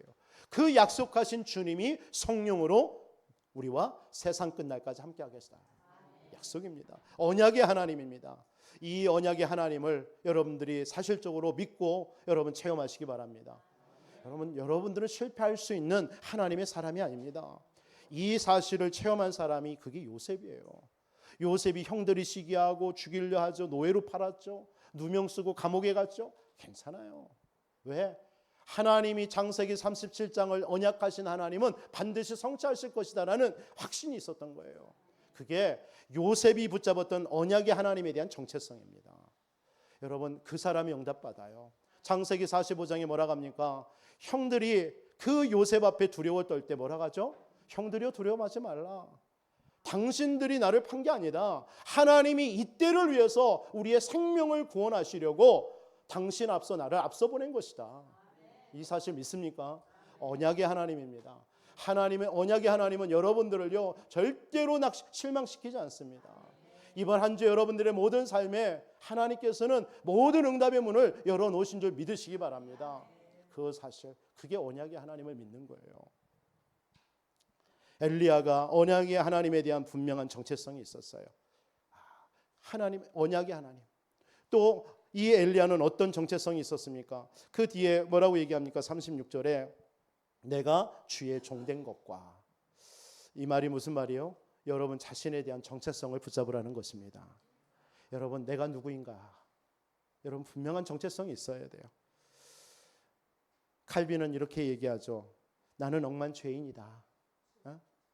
그 약속하신 주님이 성령으로 우리와 세상 끝날까지 함께 하겠다. 약속입니다. 언약의 하나님입니다. 이 언약의 하나님을 여러분들이 사실적으로 믿고 여러분 체험하시기 바랍니다. 여러분들은 실패할 수 있는 하나님의 사람이 아닙니다. 이 사실을 체험한 사람이 그게 요셉이에요. 요셉이 형들이 시기하고 죽이려 하죠. 노예로 팔았죠. 누명 쓰고 감옥에 갔죠. 괜찮아요. 왜? 하나님이 창세기 37장을 언약하신 하나님은 반드시 성취하실 것이다라는 확신이 있었던 거예요. 그게 요셉이 붙잡았던 언약의 하나님에 대한 정체성입니다. 여러분, 그 사람이 응답받아요. 창세기 45장에 뭐라고 합니까? 형들이 그 요셉 앞에 두려워 떨 때 뭐라고 하죠? 형들이여 두려워하지 말라. 당신들이 나를 판 게 아니다. 하나님이 이때를 위해서 우리의 생명을 구원하시려고 당신 앞서 나를 앞서 보낸 것이다. 이 사실 믿습니까? 언약의 하나님입니다. 하나님의 언약의 하나님은 여러분들을요 절대로 실망시키지 않습니다. 이번 한 주 여러분들의 모든 삶에 하나님께서는 모든 응답의 문을 열어놓으신 줄 믿으시기 바랍니다. 그 사실, 그게 언약의 하나님을 믿는 거예요. 엘리야가 언약의 하나님에 대한 분명한 정체성이 있었어요. 하나님, 언약의 하나님. 또 이 엘리야는 어떤 정체성이 있었습니까? 그 뒤에 뭐라고 얘기합니까? 36절에 내가 주의 종된 것과. 이 말이 무슨 말이에요? 여러분 자신에 대한 정체성을 붙잡으라는 것입니다. 여러분 내가 누구인가? 여러분 분명한 정체성이 있어야 돼요. 칼빈은 이렇게 얘기하죠. 나는 억만 죄인이다.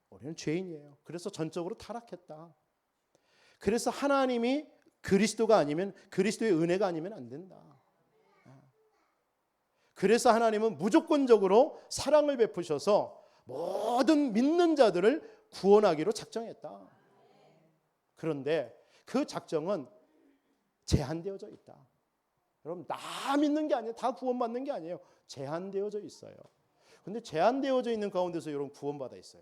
우리는 죄인이에요. 그래서 전적으로 타락했다. 그래서 하나님이 그리스도가 아니면, 그리스도의 은혜가 아니면 안 된다. 그래서 하나님은 무조건적으로 사랑을 베푸셔서 모든 믿는 자들을 구원하기로 작정했다. 그런데 그 작정은 제한되어져 있다. 여러분 다 믿는 게 아니에요. 다 구원받는 게 아니에요. 제한되어져 있어요. 근데 제한되어져 있는 가운데서 여러분 구원받아 있어요.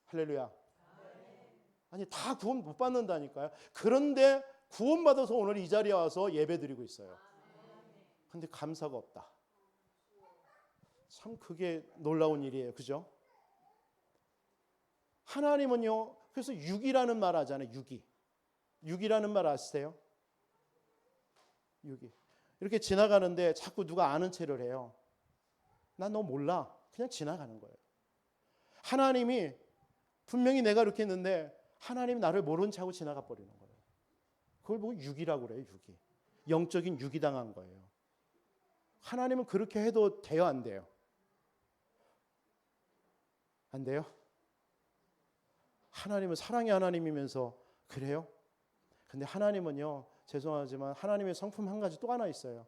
할렐루야. 아니 다 구원 못 받는다니까요. 그런데 구원받아서 오늘 이 자리에 와서 예배드리고 있어요. 근데 감사가 없다. 참 그게 놀라운 일이에요. 그죠? 하나님은요. 그래서 육이라는 말 하잖아요. 육이라는 말 아세요? 육이. 이렇게 지나가는데 자꾸 누가 아는 체를 해요. 난 너 몰라. 그냥 지나가는 거예요. 하나님이 분명히 내가 이렇게 했는데 하나님이 나를 모른 척하고 지나가 버리는 거예요. 그걸 보고 육이라고 그래요. 육이. 영적인 육이 당한 거예요. 하나님은 그렇게 해도 돼요? 안 돼요? 안 돼요? 하나님은 사랑의 하나님이면서 그래요? 근데 하나님은요. 죄송하지만 하나님의 성품 한 가지 또 하나 있어요.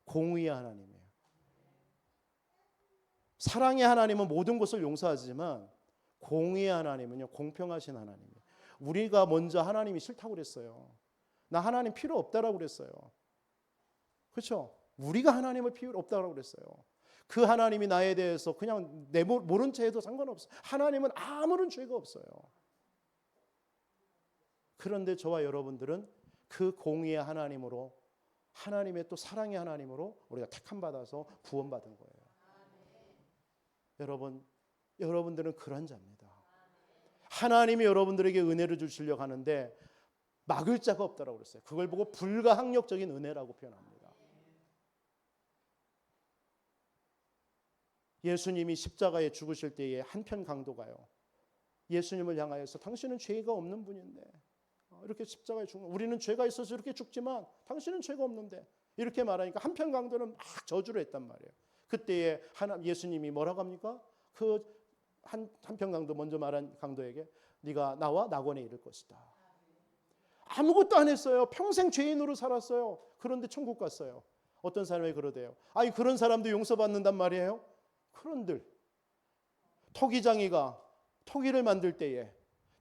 공의의 하나님이에요. 사랑의 하나님은 모든 것을 용서하지만 공의의 하나님은요. 공평하신 하나님이에요. 우리가 먼저 하나님이 싫다고 그랬어요. 나 하나님 필요 없다라고 그랬어요. 그렇죠? 우리가 하나님을 필요 없다라고 그랬어요. 그 하나님이 나에 대해서 그냥 내 모른 채 해도 상관없어요. 하나님은 아무런 죄가 없어요. 그런데 저와 여러분들은 그 공의의 하나님으로, 하나님의 또 사랑의 하나님으로 우리가 택함 받아서 구원받은 거예요. 여러분들은 그런 자입니다. 하나님이 여러분들에게 은혜를 주시려고 하는데 막을 자가 없다라고 그랬어요. 그걸 보고 불가항력적인 은혜라고 표현합니다. 예수님이 십자가에 죽으실 때에 한편 강도가요. 예수님을 향하여서 당신은 죄가 없는 분인데 이렇게 십자가에 죽는, 우리는 죄가 있어서 이렇게 죽지만 당신은 죄가 없는데, 이렇게 말하니까 한편 강도는 막 저주를 했단 말이에요. 그때에 예수님이 뭐라고 합니까? 그 한편 강도 먼저 말한 강도에게 네가 나와 낙원에 이를 것이다. 아무것도 안 했어요. 평생 죄인으로 살았어요. 그런데 천국 갔어요. 어떤 사람이 그러대요. 아니 그런 사람도 용서받는단 말이에요. 그런들 토기장이가 토기를 만들 때에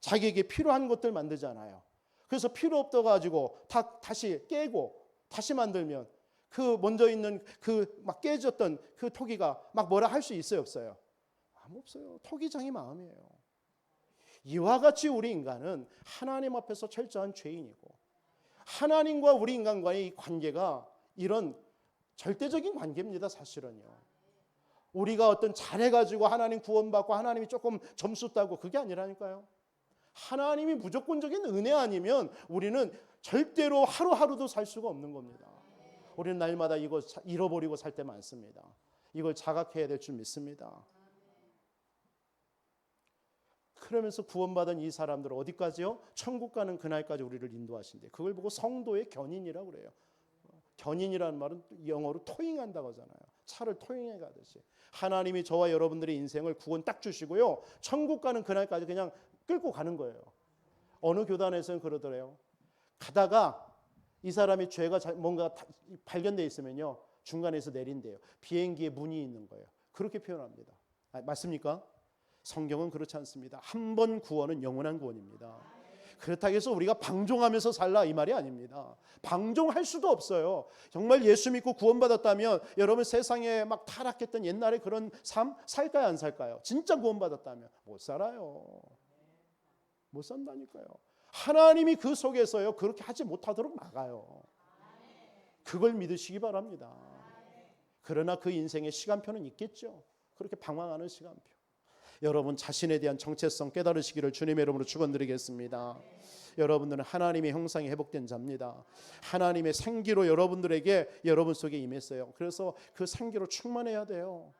자기에게 필요한 것들 만들잖아요. 그래서 필요 없다 가지고 다시 깨고 다시 만들면 그 먼저 있는 그 막 깨졌던 그 토기가 막 뭐라 할 수 있어요, 없어요? 아무 없어요. 토기장이 마음이에요. 이와 같이 우리 인간은 하나님 앞에서 철저한 죄인이고, 하나님과 우리 인간과의 관계가 이런 절대적인 관계입니다. 사실은요. 우리가 어떤 잘해가지고 하나님 구원받고 하나님이 조금 점수 따고 그게 아니라니까요. 하나님이 무조건적인 은혜 아니면 우리는 절대로 하루하루도 살 수가 없는 겁니다. 우리는 날마다 이거 잃어버리고 살 때 많습니다. 이걸 자각해야 될 줄 믿습니다. 그러면서 구원받은 이 사람들은 어디까지요? 천국 가는 그날까지 우리를 인도하신대. 그걸 보고 성도의 견인이라고 그래요. 견인이라는 말은 영어로 토잉한다고 하잖아요. 차를 토잉해 가듯이. 하나님이 저와 여러분들의 인생을 구원 딱 주시고요. 천국 가는 그날까지 그냥 끌고 가는 거예요. 어느 교단에서는 그러더래요. 가다가 이 사람이 죄가 뭔가 발견되어 있으면요. 중간에서 내린대요. 비행기에 문이 있는 거예요. 그렇게 표현합니다. 맞습니까? 성경은 그렇지 않습니다. 한 번 구원은 영원한 구원입니다. 그렇다고 해서 우리가 방종하면서 살라 이 말이 아닙니다. 방종할 수도 없어요. 정말 예수 믿고 구원받았다면 여러분 세상에 막 타락했던 옛날에 그런 삶 살까요 안 살까요? 진짜 구원받았다면 못 살아요. 못 산다니까요. 하나님이 그 속에서요 그렇게 하지 못하도록 막아요. 그걸 믿으시기 바랍니다. 그러나 그 인생의 시간표는 있겠죠. 그렇게 방황하는 시간표. 여러분 자신에 대한 정체성 깨달으시기를 주님의 이름으로 축원드리겠습니다. 여러분들은 하나님의 형상이 회복된 자입니다. 하나님의 생기로 여러분들에게 여러분 속에 임했어요. 그래서 그 생기로 충만해야 돼요.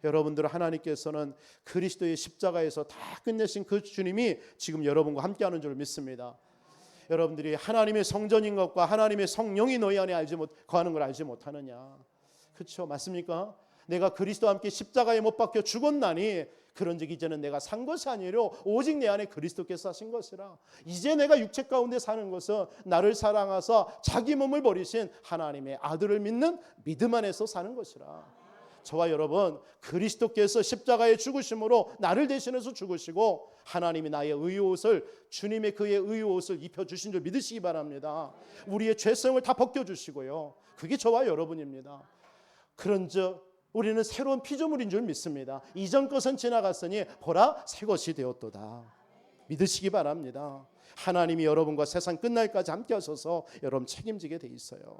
여러분들 하나님께서는 그리스도의 십자가에서 다 끝내신 그 주님이 지금 여러분과 함께하는 줄 믿습니다. 여러분들이 하나님의 성전인 것과 하나님의 성령이 너희 안에 거하는 걸 알지 못하느냐. 그렇죠? 맞습니까? 내가 그리스도와 함께 십자가에 못 박혀 죽었나니 그런즉 이제는 내가 산 것이 아니요 오직 내 안에 그리스도께서 하신 것이라. 이제 내가 육체 가운데 사는 것은 나를 사랑하사 자기 몸을 버리신 하나님의 아들을 믿는 믿음 안에서 사는 것이라. 저와 여러분, 그리스도께서 십자가에 죽으심으로 나를 대신해서 죽으시고 하나님이 나의 의옷을, 주님의 그의 의옷을 입혀주신 줄 믿으시기 바랍니다. 우리의 죄성을 다 벗겨주시고요. 그게 저와 여러분입니다. 그런즉 우리는 새로운 피조물인 줄 믿습니다. 이전 것은 지나갔으니 보라 새 것이 되었도다. 믿으시기 바랍니다. 하나님이 여러분과 세상 끝날까지 함께 하셔서 여러분 책임지게 돼 있어요.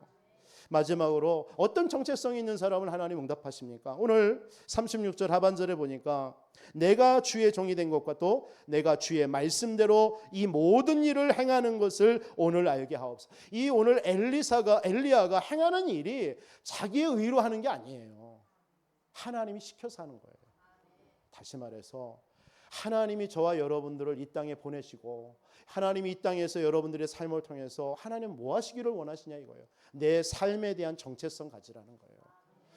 마지막으로 어떤 정체성이 있는 사람을 하나님 응답하십니까? 오늘 36절 하반절에 보니까 내가 주의 종이 된 것과 또 내가 주의 말씀대로 이 모든 일을 행하는 것을 오늘 알게 하옵소서. 이 오늘 엘리야가 행하는 일이 자기의 의로 하는 게 아니에요. 하나님이 시켜서 하는 거예요. 다시 말해서 하나님이 저와 여러분들을 이 땅에 보내시고 하나님이 이 땅에서 여러분들의 삶을 통해서 하나님 뭐 하시기를 원하시냐 이거예요. 내 삶에 대한 정체성 가지라는 거예요.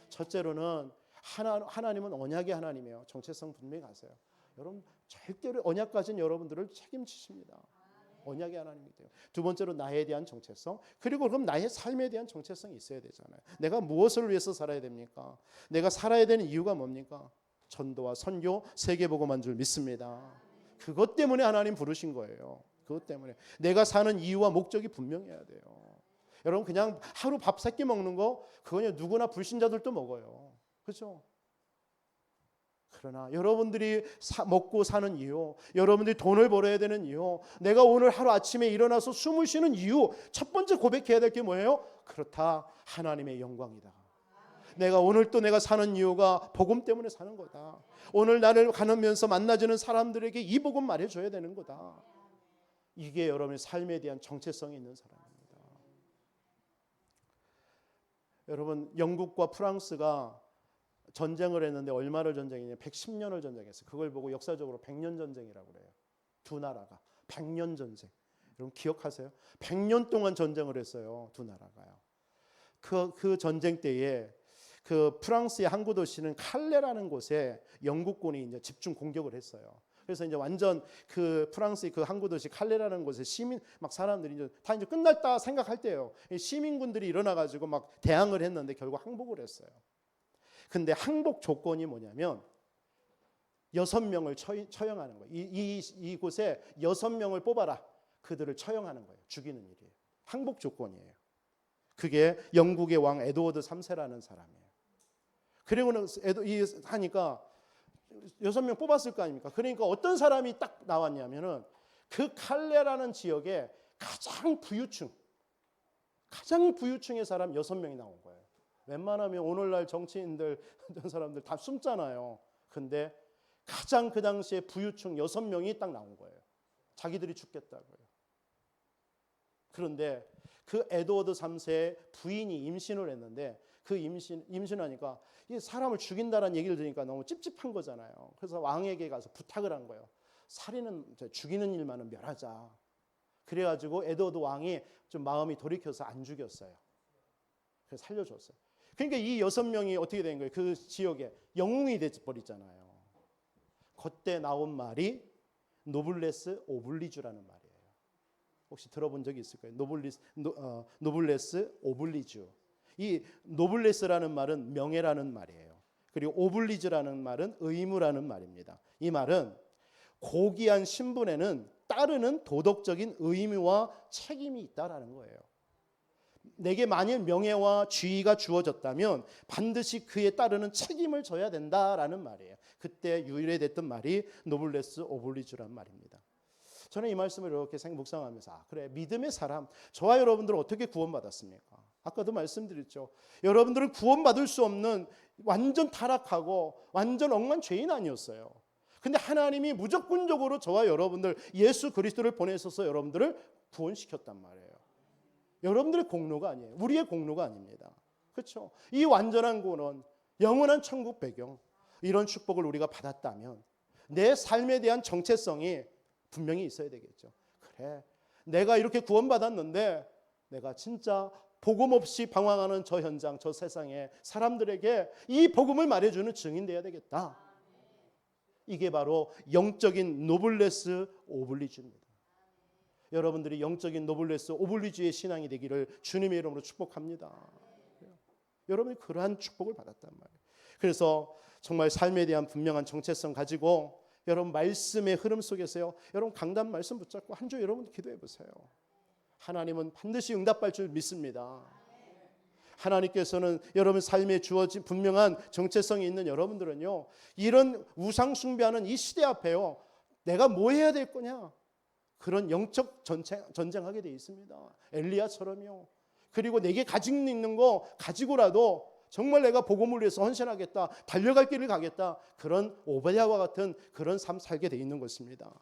첫째로는 하나님은 언약의 하나님이에요. 정체성 분명히 가세요. 여러분 절대로 언약 가진 여러분들을 책임지십니다. 언약의 하나님이기 때문에. 두 번째로 나에 대한 정체성. 그리고 그럼 나의 삶에 대한 정체성이 있어야 되잖아요. 내가 무엇을 위해서 살아야 됩니까? 내가 살아야 되는 이유가 뭡니까? 전도와 선교, 세계복음한 줄 믿습니다. 그것 때문에 하나님 부르신 거예요. 그것 때문에 내가 사는 이유와 목적이 분명해야 돼요. 여러분 그냥 하루 밥 3끼 먹는 거 그거는 누구나 불신자들도 먹어요. 그렇죠? 그러나 여러분들이 먹고 사는 이유, 여러분들이 돈을 벌어야 되는 이유, 내가 오늘 하루 아침에 일어나서 숨을 쉬는 이유, 첫 번째 고백해야 될 게 뭐예요? 그렇다, 하나님의 영광이다. 내가 오늘 또 내가 사는 이유가 복음 때문에 사는 거다. 오늘 나를 가면서 만나주는 사람들에게 이 복음 말해줘야 되는 거다. 이게 여러분의 삶에 대한 정체성이 있는 사람입니다. 여러분 영국과 프랑스가 전쟁을 했는데 얼마를 전쟁이냐? 110년을 전쟁했어요. 그걸 보고 역사적으로 100년 전쟁이라고 그래요. 두 나라가 100년 전쟁. 여러분 기억하세요? 100년 동안 전쟁을 했어요. 두 나라가요. 그 전쟁 때에 그 프랑스의 항구 도시는 칼레라는 곳에 영국군이 이제 집중 공격을 했어요. 그래서 이제 완전 그 프랑스의 그 항구 도시 칼레라는 곳에 시민 막 사람들이 이제 다 이제 끝났다 생각할 때예요. 시민군들이 일어나 가지고 막 대항을 했는데 결국 항복을 했어요. 근데 항복 조건이 뭐냐면 6명을 처형하는 거예요. 이곳에 6명을 뽑아라. 그들을 처형하는 거예요. 죽이는 일이에요. 항복 조건이에요. 그게 영국의 왕 에드워드 3세라는 사람이에요. 그리고는 하니까 6명 뽑았을 거 아닙니까? 그러니까 어떤 사람이 딱 나왔냐면은 그 칼레라는 지역에 가장 부유층의 사람 6명이 나온 거예요. 웬만하면 오늘날 정치인들 이런 사람들 다 숨잖아요. 근데 가장 그 당시에 부유층 6명이 딱 나온 거예요. 자기들이 죽겠다고요. 그런데 그 에드워드 3세의 부인이 임신을 했는데 그 임신하니까 이 사람을 죽인다는 얘기를 들으니까 너무 찝찝한 거잖아요. 그래서 왕에게 가서 부탁을 한 거예요. 죽이는 일만은 멸하자. 그래가지고 에드워드 왕이 좀 마음이 돌이켜서 안 죽였어요. 그래서 살려줬어요. 그러니까 이 6명이 어떻게 된 거예요? 그 지역에 영웅이 돼버리잖아요. 그때 나온 말이 노블레스 오블리주라는 말이에요. 혹시 들어본 적이 있을 거예요. 노블레스 오블리주. 이 노블레스라는 말은 명예라는 말이에요. 그리고 오블리주라는 말은 의무라는 말입니다. 이 말은 고귀한 신분에는 따르는 도덕적인 의무와 책임이 있다라는 거예요. 내게 만일 명예와 지위가 주어졌다면 반드시 그에 따르는 책임을 져야 된다라는 말이에요. 그때 유래됐던 말이 노블레스 오블리주란 말입니다. 저는 이 말씀을 이렇게 묵상하면서 그래, 믿음의 사람, 저와 여러분들은 어떻게 구원받았습니까? 아까도 말씀드렸죠. 여러분들은 구원받을 수 없는 완전 타락하고 완전 억만 죄인 아니었어요. 근데 하나님이 무조건적으로 저와 여러분들 예수 그리스도를 보내셔서 여러분들을 구원시켰단 말이에요. 여러분들의 공로가 아니에요. 우리의 공로가 아닙니다. 그렇죠? 이 완전한 구원은 영원한 천국 배경, 이런 축복을 우리가 받았다면 내 삶에 대한 정체성이 분명히 있어야 되겠죠. 그래, 내가 이렇게 구원받았는데 내가 진짜 복음 없이 방황하는 저 현장, 저 세상에 사람들에게 이 복음을 말해주는 증인 되어야 되겠다. 이게 바로 영적인 노블레스 오블리주입니다. 여러분들이 영적인 노블레스 오블리주의 신앙이 되기를 주님의 이름으로 축복합니다. 여러분이 그러한 축복을 받았단 말이에요. 그래서 정말 삶에 대한 분명한 정체성 가지고 여러분 말씀의 흐름 속에서요, 여러분 강단 말씀 붙잡고 한 주 여러분 기도해 보세요. 하나님은 반드시 응답할 줄 믿습니다. 하나님께서는 여러분 삶에 주어진 분명한 정체성이 있는 여러분들은요, 이런 우상 숭배하는 이 시대 앞에요, 내가 뭐 해야 될 거냐, 그런 영적 전쟁하게 되어 있습니다. 엘리야처럼요. 그리고 내게 가지고 있는 거 가지고라도 정말 내가 복음을 위해서 헌신하겠다, 달려갈 길을 가겠다, 그런 오베야와 같은 그런 삶 살게 되어 있는 것입니다.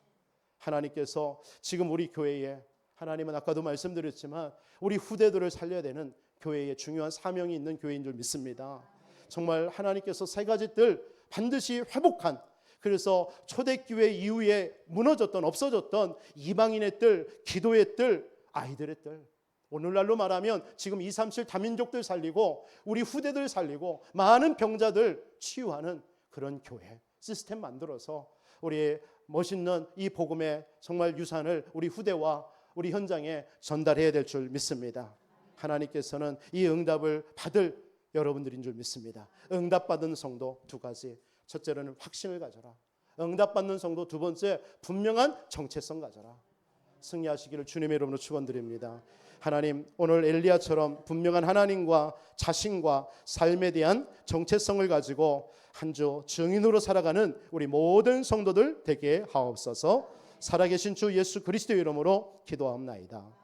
하나님께서 지금 우리 교회에, 하나님은 아까도 말씀드렸지만 우리 후대들을 살려야 되는 교회에 중요한 사명이 있는 교회인 줄 믿습니다. 정말 하나님께서 세 가지 뜰 반드시 회복한, 그래서 초대교회 이후에 무너졌던, 없어졌던 이방인의 뜰, 기도의 뜰, 아이들의 뜰, 오늘날로 말하면 지금 237 다민족들 살리고 우리 후대들 살리고 많은 병자들 치유하는 그런 교회 시스템 만들어서 우리 멋있는 이 복음의 정말 유산을 우리 후대와 우리 현장에 전달해야 될 줄 믿습니다. 하나님께서는 이 응답을 받을 여러분들인 줄 믿습니다. 응답받은 성도 두 가지. 첫째로는 확신을 가져라. 응답받는 성도 두 번째, 분명한 정체성 가져라. 승리하시기를 주님의 이름으로 축원드립니다. 하나님, 오늘 엘리야처럼 분명한 하나님과 자신과 삶에 대한 정체성을 가지고 한 주 증인으로 살아가는 우리 모든 성도들 되게 하옵소서. 살아계신 주 예수 그리스도의 이름으로 기도하옵나이다.